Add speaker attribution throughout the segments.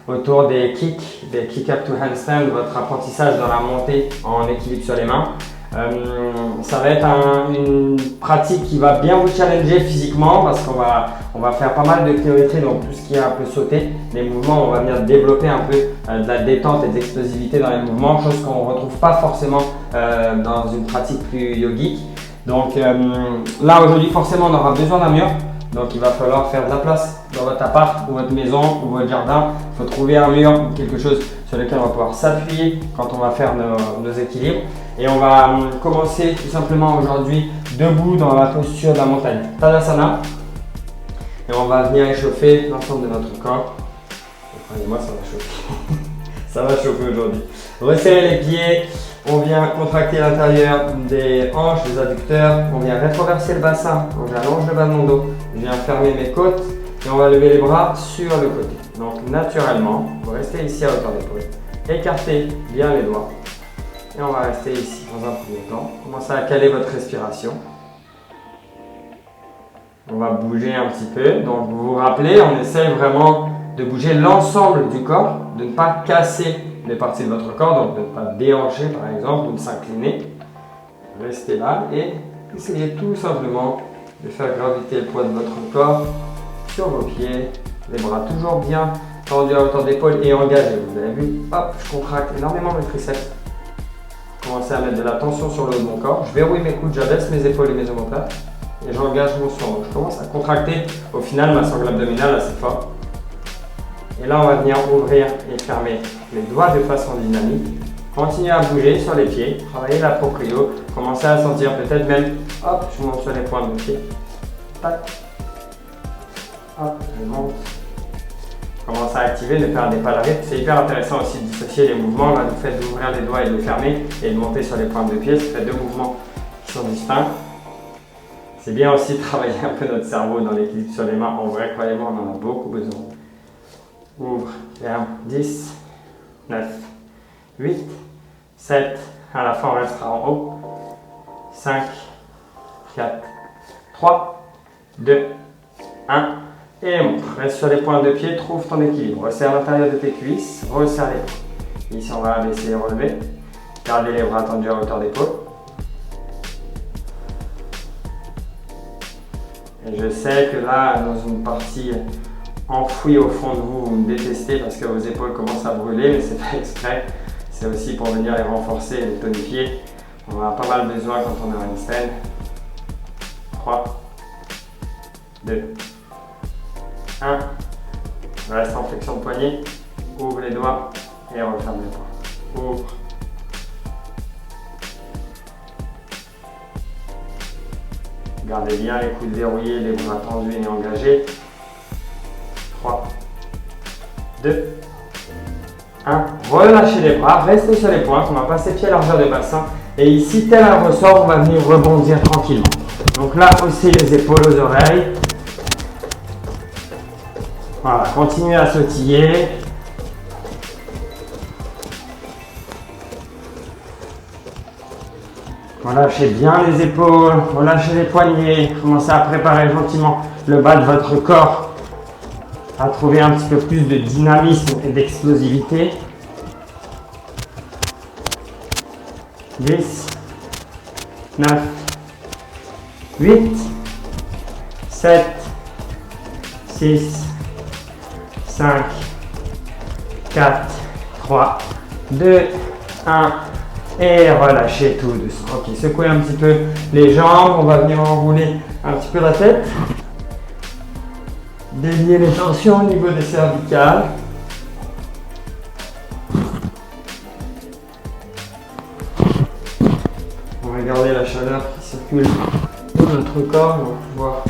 Speaker 1: autour des kick up to handstand, votre apprentissage dans la montée en équilibre sur les mains. Ça va être une pratique qui va bien vous challenger physiquement parce qu'on va faire pas mal de pliométrie, donc tout ce qui est un peu sauté, les mouvements, on va venir développer un peu de la détente et de l'explosivité dans les mouvements, chose qu'on ne retrouve pas forcément dans une pratique plus yogique. Donc là aujourd'hui forcément on aura besoin d'un mur, donc il va falloir faire de la place dans votre appart ou votre maison ou votre jardin. Il faut trouver un mur ou quelque chose sur lequel on va pouvoir s'appuyer quand on va faire nos équilibres. Et on va commencer tout simplement aujourd'hui debout dans la posture de la montagne, Tadasana. Et on va venir échauffer l'ensemble de notre corps. Croyez-moi, ça va chauffer. Ça va chauffer aujourd'hui. Resserrez les pieds. On vient contracter l'intérieur des hanches, des adducteurs. On vient rétroverser le bassin. Donc j'allonge le bas de mon dos. Je viens fermer mes côtes. Et on va lever les bras sur le côté. Donc naturellement, vous restez ici à hauteur d'épaule. Écartez bien les doigts. Et on va rester ici dans un premier temps. Commencez à caler votre respiration. On va bouger un petit peu. Donc vous vous rappelez, on essaie vraiment de bouger l'ensemble du corps, de ne pas casser les parties de votre corps, donc de ne pas déhancher par exemple ou de s'incliner. Restez là et essayez tout simplement de faire graviter le poids de votre corps sur vos pieds. Les bras toujours bien tendus à hauteur d'épaule et engagés. Vous avez vu, hop, je contracte énormément mes triceps. Commencez à mettre de la tension sur le haut de mon corps. Je verrouille mes coudes, j'abaisse mes épaules et mes omoplates et j'engage mon sang. Je commence à contracter au final ma sangle abdominale assez fort. Et là, on va venir ouvrir et fermer les doigts de façon dynamique. Continuez à bouger sur les pieds, travaillez la proprio. Commencez à sentir peut-être même, hop, je monte sur les pointes de pied. Tac. Hop, je monte. Commencez à activer, de faire des pas de rythme. C'est hyper intéressant aussi de dissocier les mouvements. Là, vous faites d'ouvrir les doigts et de les fermer et de monter sur les pointes de pied. Ça fait deux mouvements qui sont distincts. C'est bien aussi de travailler un peu notre cerveau dans l'équilibre sur les mains. En vrai, croyez-moi, on en a beaucoup besoin. Ouvre, ferme, 10, 9, 8, 7. À la fin, on restera en haut. 5, 4, 3, 2, 1. Et monte. Reste sur les pointes de pied, trouve ton équilibre. Resserre l'intérieur de tes cuisses, resserre les bras. Ici, on va abaisser et relever. Gardez les bras tendus à hauteur d'épaule. Et je sais que là, dans une partie enfouie au fond de vous, vous me détestez parce que vos épaules commencent à brûler, mais c'est pas exprès. C'est aussi pour venir les renforcer et les tonifier. On en a pas mal besoin quand on est en handstand. 3, 2, 1. Reste en flexion de poignet. Ouvre les doigts et referme les doigts. Ouvre. Gardez bien les coudes verrouillés, les bras tendus et engagés. 3, 2, 1. Relâchez les bras, restez sur les pointes. On va passer pied largeur de bassin. Et ici, tel un ressort, on va venir rebondir tranquillement. Donc là, haussez les épaules aux oreilles. Voilà, continuez à sautiller. Relâchez bien les épaules, relâchez les poignets. Commencez à préparer gentiment le bas de votre corps à trouver un petit peu plus de dynamisme et d'explosivité. 10, 9, 8, 7, 6, 5, 4, 3, 2, 1 et relâchez tout doucement. Ok, secouez un petit peu les jambes, on va venir enrouler un petit peu la tête. Délier les tensions au niveau des cervicales. On va garder la chaleur qui circule dans notre corps, on va pouvoir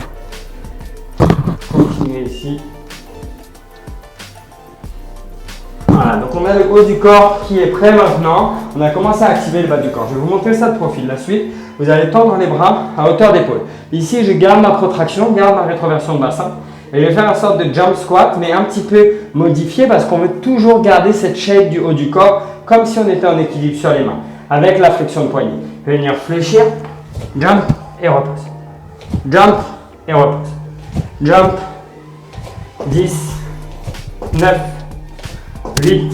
Speaker 1: continuer ici. Voilà, donc on a le haut du corps qui est prêt maintenant. On a commencé à activer le bas du corps. Je vais vous montrer ça de profil. La suite, vous allez tendre les bras à hauteur d'épaule. Ici, je garde ma protraction, garde ma rétroversion de bassin. Et je vais faire une sorte de jump squat, mais un petit peu modifié parce qu'on veut toujours garder cette shape du haut du corps comme si on était en équilibre sur les mains, avec la flexion de poignet. Venir fléchir, jump et repose. Jump et repose. Jump, 10, 9, 8,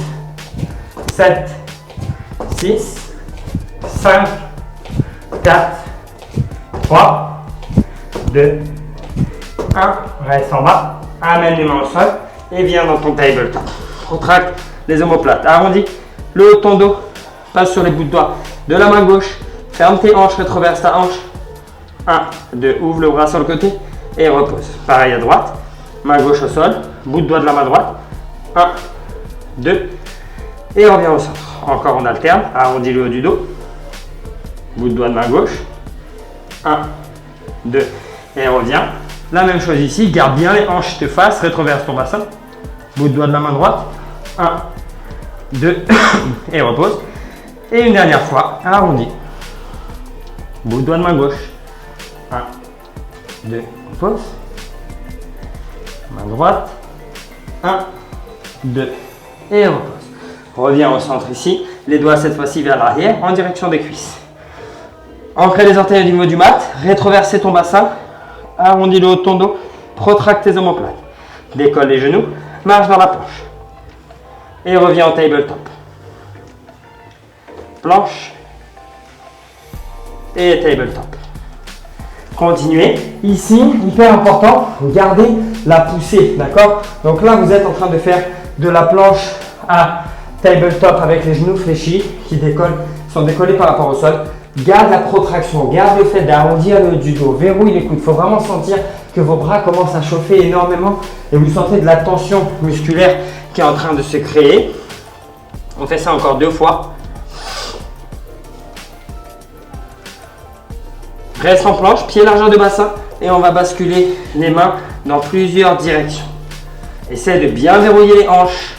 Speaker 1: 7, 6, 5, 4, 3, 2, 1. Reste en bas. Amène les mains au sol et viens dans ton tabletop. Retracte les omoplates. Arrondis le haut de ton dos. Passe sur les bouts de doigts de la main gauche. Ferme tes hanches, rétroverse ta hanche. 1, 2, ouvre le bras sur le côté et repose. Pareil à droite. Main gauche au sol. Bout de doigt de la main droite. 1, 2 et reviens au centre. Encore on alterne. Arrondis le haut du dos. Bout de doigt de main gauche. 1, 2 et reviens. La même chose ici, garde bien les hanches de face, rétroverse ton bassin. Bout de doigt de la main droite. 1, 2 et repose. Et une dernière fois, arrondi. Bout de doigt de main gauche. 1, 2, repose. Main droite. 1, 2 et repose. Reviens au centre ici. Les doigts cette fois-ci vers l'arrière en direction des cuisses. Ancrez les orteils au niveau du mat. Rétroversez ton bassin. Arrondis le haut de ton dos, protracte tes omoplates. Décolle les genoux, marche dans la planche. Et reviens au tabletop. Planche et tabletop. Continuez. Ici, hyper important, gardez la poussée, d'accord? Donc là, vous êtes en train de faire de la planche à tabletop avec les genoux fléchis qui sont décollés par rapport au sol. Garde la protraction, garde le fait d'arrondir le haut du dos, verrouille les coudes. Il faut vraiment sentir que vos bras commencent à chauffer énormément et vous sentez de la tension musculaire qui est en train de se créer. On fait ça encore 2 fois. Reste en planche, pied largeur de bassin et on va basculer les mains dans plusieurs directions. Essaie de bien verrouiller les hanches.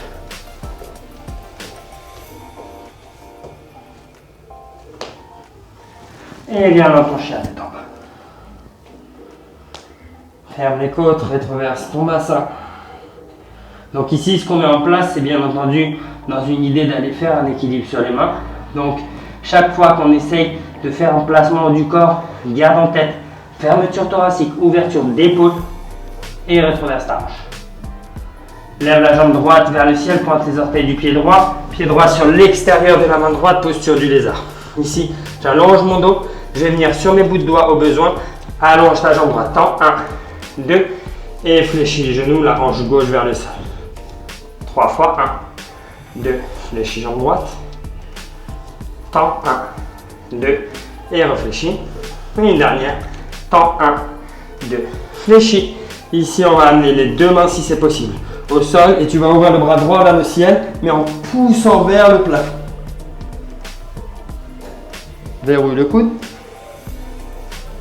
Speaker 1: Et viens dans ton chien tête en bas. Ferme les côtes, rétroverse ton bassin. Donc ici, ce qu'on met en place, c'est bien entendu dans une idée d'aller faire un équilibre sur les mains. Donc chaque fois qu'on essaye de faire un placement du corps, garde en tête fermeture thoracique, ouverture d'épaule et rétroverse ta hanche. Lève la jambe droite vers le ciel, pointe les orteils du pied droit sur l'extérieur de la main droite, posture du lézard. Ici, j'allonge mon dos. Je vais venir sur mes bouts de doigts au besoin. Allonge ta jambe droite. Tends. 1, 2. Et fléchis les genoux, la hanche gauche vers le sol. 3 fois. 1, 2. Fléchis jambe droite. Tends. 1, 2. Et réfléchis. Une dernière. Tends. 1, 2. Fléchis. Ici, on va amener les 2 mains si c'est possible au sol. Et tu vas ouvrir le bras droit vers le ciel, mais en poussant vers le plafond. Verrouille le coude.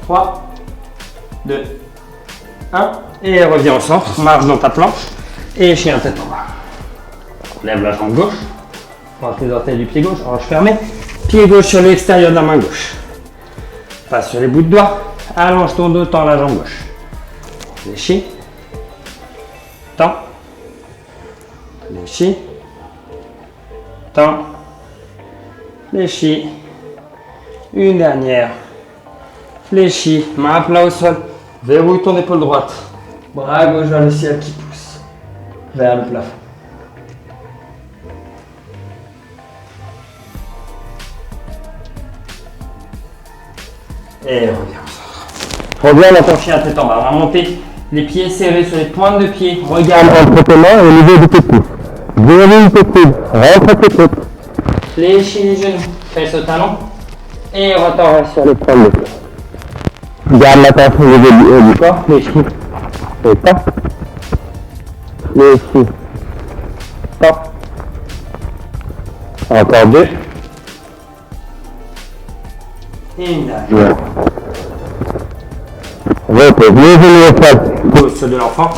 Speaker 1: 3, 2, 1. Et reviens au centre. Marche dans ta planche. Et chien tête en bas. Lève la jambe gauche. Pointe les orteils du pied gauche. Hanche fermée. Pied gauche sur l'extérieur de la main gauche. Passe sur les bouts de doigts. Allonge ton dos. Tends la jambe gauche. Fléchis. Tends. Fléchis. Tends. Fléchis. Une dernière. Fléchis, main à plat au sol. Verrouille ton épaule droite. Bras gauche vers le ciel qui pousse vers le plafond. Et reviens au centre. Reviens dans ton chien tête en bas. On va monter les pieds serrés sur les pointes de pied. Regarde entre tes mains au niveau de tes coudes. Verrouille tes coudes. Rentre tes côtes. Fléchis les genoux. Fesse au talon. Et retourne sur les pointes de pied. Garde la tension au niveau du corps. Fléchis. Et pas. Fléchis. Pas. Encore 2. Et une dernière. Repose les genoux au sol. Gauche de l'enfant.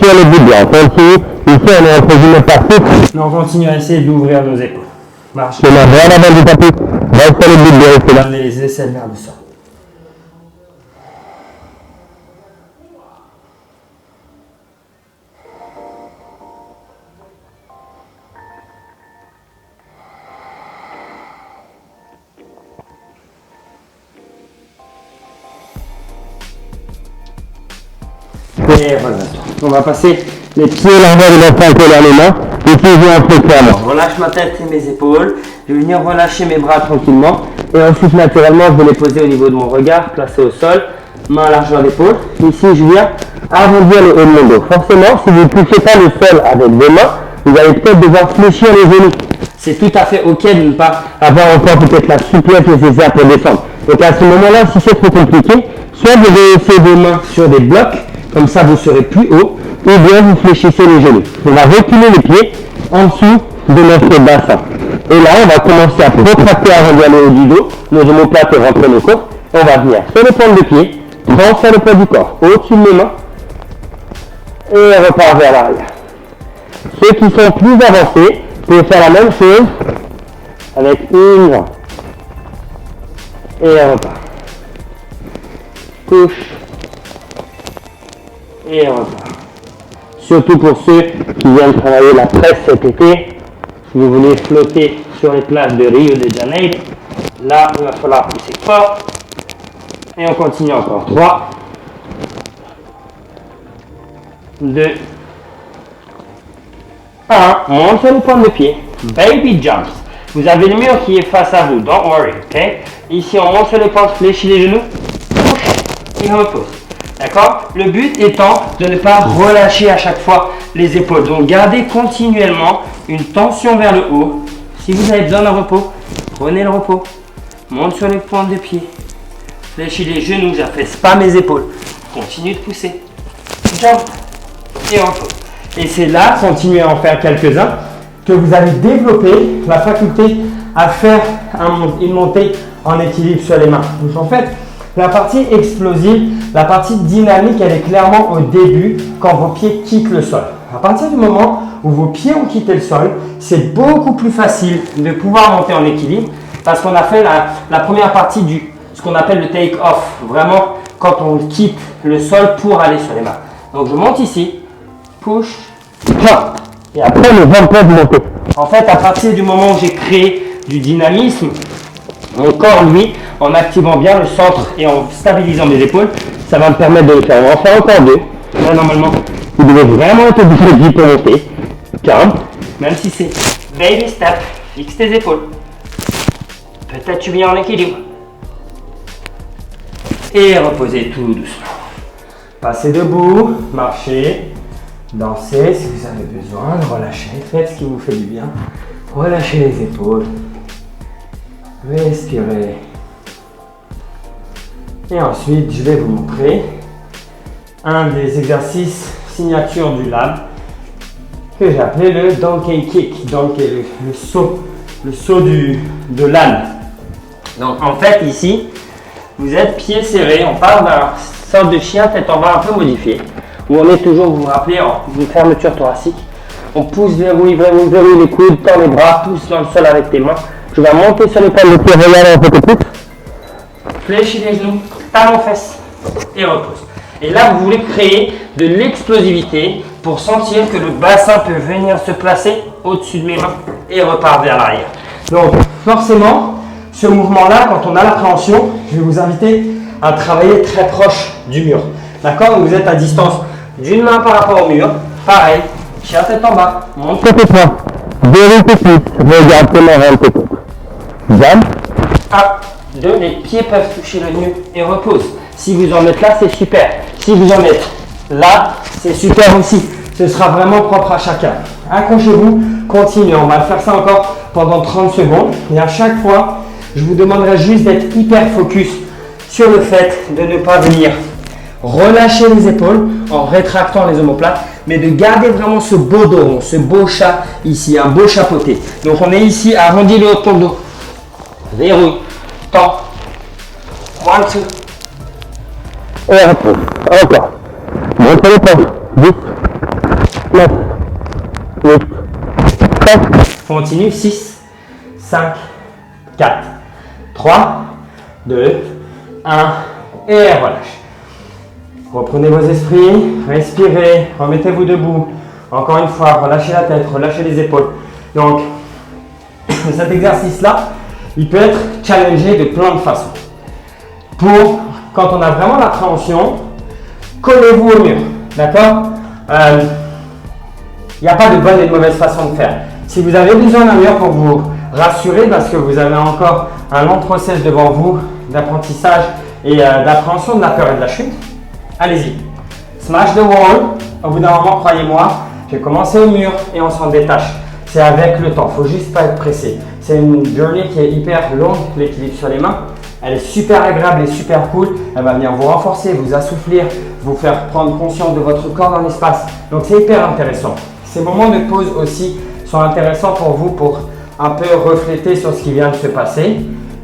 Speaker 1: Sur le bout de doigt. Continue. Ici, on est entre guillemets partout. Mais on continue à essayer d'ouvrir nos épaules. Marche. Les mains vers l'avant du tapis. Reste sur le bout de doigt. Amenez les aisselles vers le sol. Et voilà. On va passer les pieds largeurs de l'enfant collés à les mains.
Speaker 2: Et puis je vais un peu clairement.
Speaker 3: Je relâche ma tête et mes épaules. Je vais venir relâcher mes bras tranquillement. Et ensuite, naturellement, je vais les poser au niveau de mon regard, placé au sol, main à largeur d'épaule. Ici, je viens arrondir le haut de mon dos. Forcément, si vous ne touchez pas le sol avec vos mains, vous allez peut-être devoir fléchir les genoux. C'est tout à fait ok de ne pas avoir encore peut-être la souplesse nécessaire pour descendre. Donc à ce moment-là, si c'est trop compliqué, soit vous laissez vos mains sur des blocs, comme ça vous serez plus haut, ou bien vous fléchissez les genoux. On va reculer les pieds en dessous de notre bassin. Et là, on va commencer à protracter, arrondir le haut du dos, nos omoplates et rentrer nos côtes. On va venir sur les pointes de pied, transfert le poids du corps au-dessus de mes mains, et on repart vers l'arrière. Ceux qui sont plus avancés peuvent faire la même chose avec une jambe. Et on repart. Couche. Et on repart. Surtout pour ceux qui viennent travailler la presse cet été, si vous voulez flotter sur les plages de Rio de Janeiro, là il va falloir pousser fort. Et on continue encore. 3, 2, 1. Monte sur les pointes de pied. Baby jumps. Vous avez le mur qui est face à vous. Don't worry. Ok. Ici, on monte sur les pointes, fléchit les genoux. Push. Et on repose. D'accord? Le but étant de ne pas relâcher à chaque fois les épaules. Donc, gardez continuellement une tension vers le haut. Si vous avez besoin d'un repos, prenez le repos. Monte sur les pointes de pied. Fléchis les genoux. J'affaisse pas mes épaules. Continue de pousser. Jump. Et on repose. Et c'est là, continuez à en faire quelques-uns, que vous allez développer la faculté à faire une montée en équilibre sur les mains. Donc en fait, la partie explosive, la partie dynamique, elle est clairement au début quand vos pieds quittent le sol. À partir du moment où vos pieds ont quitté le sol, c'est beaucoup plus facile de pouvoir monter en équilibre parce qu'on a fait la première partie ce qu'on appelle le take-off, vraiment quand on quitte le sol pour aller sur les mains. Donc je monte ici, push, jump. Et après, le vent peut monter. En fait, à partir du moment où j'ai créé du dynamisme, mon corps, lui, en activant bien le centre et en stabilisant mes épaules, ça va me permettre de le faire. On va en faire encore deux. Là, normalement, vous devez vraiment être obligé de pour monter. Jump. Même si c'est baby step, fixe tes épaules. Peut-être tu viens en équilibre. Et reposez tout doucement. Passez debout, marchez. Dansez si vous avez besoin, relâchez, faites ce qui vous fait du bien. Relâchez les épaules. Respirez. Et ensuite, je vais vous montrer un des exercices signature du lab que j'ai appelé le donkey kick. Donkey, le saut de l'âne. Donc en fait ici, vous êtes pieds serrés, on part d'un sorte de chien tête en bas un peu modifié. Où on est toujours, vous vous rappelez, en une fermeture thoracique. On pousse, verrouille les coudes, tend les bras, pousse dans le sol avec tes mains. Je vais monter sur les poils de pied, regarde un peu plus. Fléchis les genoux, talons fesses et repose. Et là, vous voulez créer de l'explosivité pour sentir que le bassin peut venir se placer au-dessus de mes mains et repart vers l'arrière. Donc, forcément, ce mouvement-là, quand on a l'appréhension, je vais vous inviter à travailler très proche du mur. D'accord? Vous êtes à distance d'une main par rapport au mur. Pareil, chien tête en bas. Monte tes points. Verrouille tes cuisses. Regarde comment rentre tes points. Jump. 1, 2, les pieds peuvent toucher le mur et repose. Si vous en êtes là, c'est super. Si vous en êtes là, c'est super aussi. Ce sera vraiment propre à chacun. Accrochez-vous, continuez. On va faire ça encore pendant 30 secondes. Et à chaque fois, je vous demanderai juste d'être hyper focus sur le fait de ne pas venir relâcher les épaules en rétractant les omoplates, mais de garder vraiment ce beau dos rond, ce beau chat ici, un beau chapeauté. Donc on est ici, arrondi le haut de ton dos. Verrouille, tend. 1, 2. Et repose. Encore. Montre les points. 10, 9, 8, 7. Continue. 6, 5, 4, 3, 2, 1. Et relâche. Reprenez vos esprits, respirez, remettez-vous debout. Encore une fois, relâchez la tête, relâchez les épaules. Donc, cet exercice-là, il peut être challengé de plein de façons. Pour, quand on a vraiment l'appréhension, collez-vous au mur. D'accord? Il n'y a pas de bonne et de mauvaise façon de faire. Si vous avez besoin d'un mur pour vous rassurer parce que vous avez encore un long process devant vous d'apprentissage et d'appréhension de la peur et de la chute, allez-y. Smash the wall. Au bout d'un moment, croyez-moi, j'ai commencé au mur et on s'en détache. C'est avec le temps, il ne faut juste pas être pressé. C'est une journée qui est hyper longue, l'équilibre sur les mains. Elle est super agréable et super cool. Elle va venir vous renforcer, vous assouplir, vous faire prendre conscience de votre corps dans l'espace. Donc c'est hyper intéressant. Ces moments de pause aussi sont intéressants pour vous pour un peu refléter sur ce qui vient de se passer.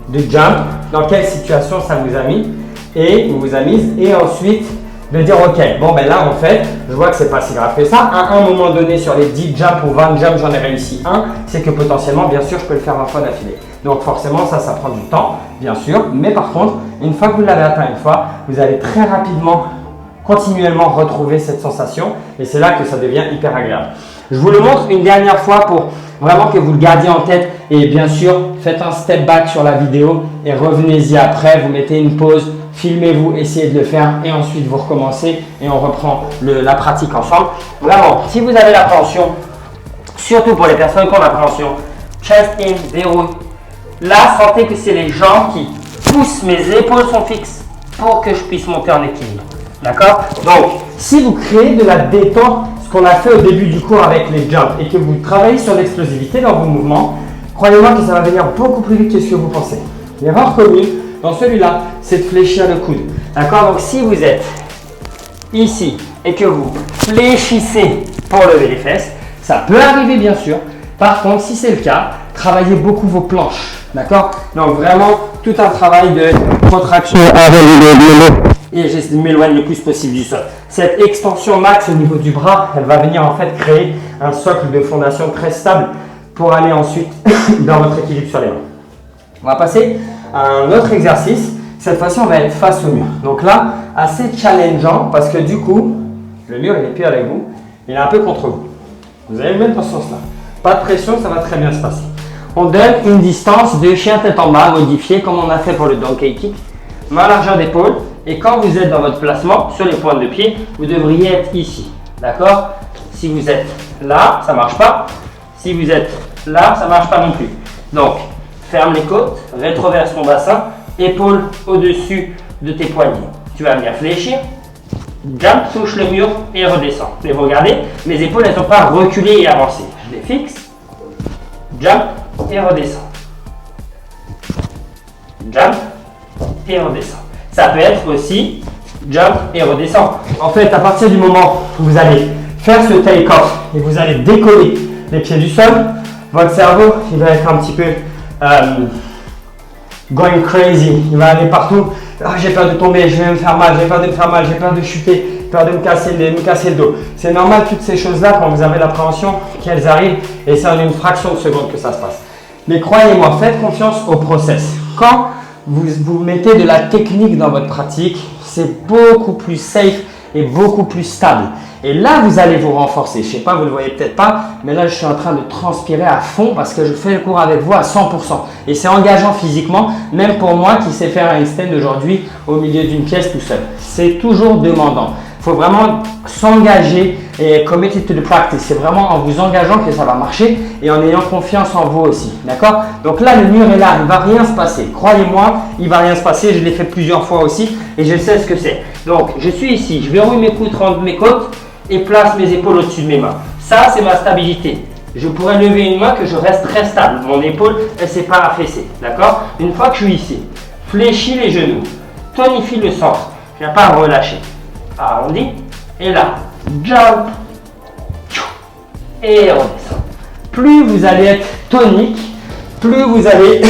Speaker 3: De jump, dans quelle situation ça vous a mis et vous a mise. Et ensuite de dire ok, bon ben là en fait, je vois que c'est pas si grave que ça. À un moment donné sur les 10 jumps ou 20 jumps, j'en ai réussi un. C'est que potentiellement, bien sûr, je peux le faire 20 fois d'affilée. Donc forcément, ça prend du temps, bien sûr. Mais par contre, une fois que vous l'avez atteint une fois, vous allez très rapidement, continuellement retrouver cette sensation. Et c'est là que ça devient hyper agréable. Je vous le montre une dernière fois pour vraiment que vous le gardiez en tête. Et bien sûr, faites un step back sur la vidéo et revenez-y après. Vous mettez une pause, filmez-vous, essayez de le faire et ensuite vous recommencez et on reprend la pratique ensemble. Vraiment, si vous avez l'appréhension, surtout pour les personnes qui ont l'appréhension, chest in, déroule. Là, sentez que c'est les jambes qui poussent, mes épaules sont fixes pour que je puisse monter en équilibre. D'accord? Donc, si vous créez de la détente, ce qu'on a fait au début du cours avec les jumps et que vous travaillez sur l'explosivité dans vos mouvements, croyez-moi que ça va venir beaucoup plus vite que ce que vous pensez. L'erreur commune dans celui-là, c'est de fléchir le coude. D'accord? Donc, si vous êtes ici et que vous fléchissez pour lever les fesses, ça peut arriver bien sûr. Par contre, si c'est le cas, travaillez beaucoup vos planches. D'accord? Donc vraiment, tout un travail de contraction avec le et je m'éloigne le plus possible du sol. Cette extension max au niveau du bras, elle va venir en fait créer un socle de fondation très stable pour aller ensuite dans votre équilibre sur les mains. On va passer à un autre exercice. Cette fois-ci, on va être face au mur. Donc là, assez challengeant parce que du coup, le mur il est plus avec vous, il est un peu contre vous. Vous allez le mettre dans ce sens-là. Pas de pression, ça va très bien se passer. On donne une distance de chien tête en bas modifiée comme on a fait pour le donkey kick. Main largeur d'épaule. Et quand vous êtes dans votre placement sur les pointes de pied, vous devriez être ici. D'accord? Si vous êtes là, ça ne marche pas. Si vous êtes là, ça ne marche pas non plus. Donc, ferme les côtes, rétroverse ton bassin, épaule au-dessus de tes poignets. Tu vas venir fléchir. Jump, touche le mur et redescend. Et vous regardez, mes épaules elles ne sont pas reculées et avancées. Je les fixe. Jump et redescend. Jump et redescend. Ça peut être aussi jump et redescend. En fait, à partir du moment où vous allez faire ce take-off et vous allez décoller les pieds du sol, votre cerveau il va être un petit peu going crazy. Il va aller partout. Ah, j'ai peur de tomber, je vais me faire mal, j'ai peur de me faire mal, j'ai peur de chuter, peur de me casser le dos. C'est normal toutes ces choses-là quand vous avez l'appréhension qu'elles arrivent et c'est en une fraction de seconde que ça se passe. Mais croyez-moi, faites confiance au process. Quand vous mettez de la technique dans votre pratique, c'est beaucoup plus safe et beaucoup plus stable. Et là, vous allez vous renforcer. Je ne sais pas, vous ne le voyez peut-être pas, mais là, je suis en train de transpirer à fond parce que je fais le cours avec vous à 100%. Et c'est engageant physiquement, même pour moi qui sais faire un handstand aujourd'hui au milieu d'une pièce tout seul. C'est toujours demandant. Il faut vraiment s'engager et committed to the practice. C'est vraiment en vous engageant que ça va marcher et en ayant confiance en vous aussi. D'accord? Donc là, le mur est là. Il ne va rien se passer. Croyez-moi, il ne va rien se passer. Je l'ai fait plusieurs fois aussi et je sais ce que c'est. Donc, je suis ici. Je verrouille mes poutres entre mes côtes et place mes épaules au-dessus de mes mains. Ça, c'est ma stabilité. Je pourrais lever une main que je reste très stable. Mon épaule, elle ne s'est pas affaissée. D'accord? Une fois que je suis ici, fléchis les genoux. Tonifie le centre. Je ne viens pas relâcher. Arrondi. Et là, jump. Et redescend. Plus vous allez être tonique, plus vous allez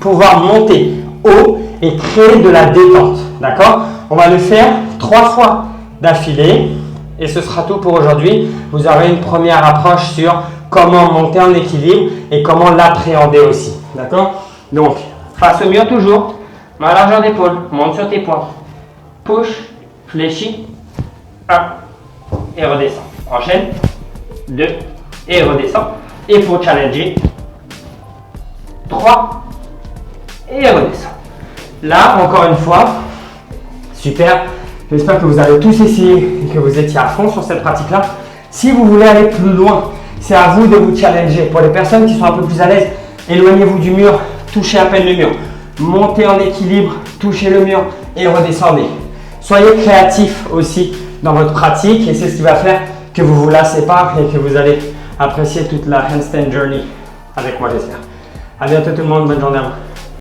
Speaker 3: pouvoir monter haut et créer de la détente. D'accord? On va le faire 3 fois d'affilée. Et ce sera tout pour aujourd'hui. Vous aurez une première approche sur comment monter en équilibre et comment l'appréhender aussi. D'accord? Donc, face au mur toujours. Main à largeur d'épaule. Monte sur tes poings. Push. Fléchis. 1. Et redescend. Enchaîne. 2. Et redescend. Et pour challenger. 3. Et redescend. Là, encore une fois. Super. J'espère que vous avez tous essayé et que vous étiez à fond sur cette pratique-là. Si vous voulez aller plus loin, c'est à vous de vous challenger. Pour les personnes qui sont un peu plus à l'aise, éloignez-vous du mur, touchez à peine le mur. Montez en équilibre, touchez le mur et redescendez. Soyez créatif aussi dans votre pratique et c'est ce qui va faire que vous vous lassez pas et que vous allez apprécier toute la handstand journey avec moi, j'espère. À bientôt tout le monde, bonne journée à vous.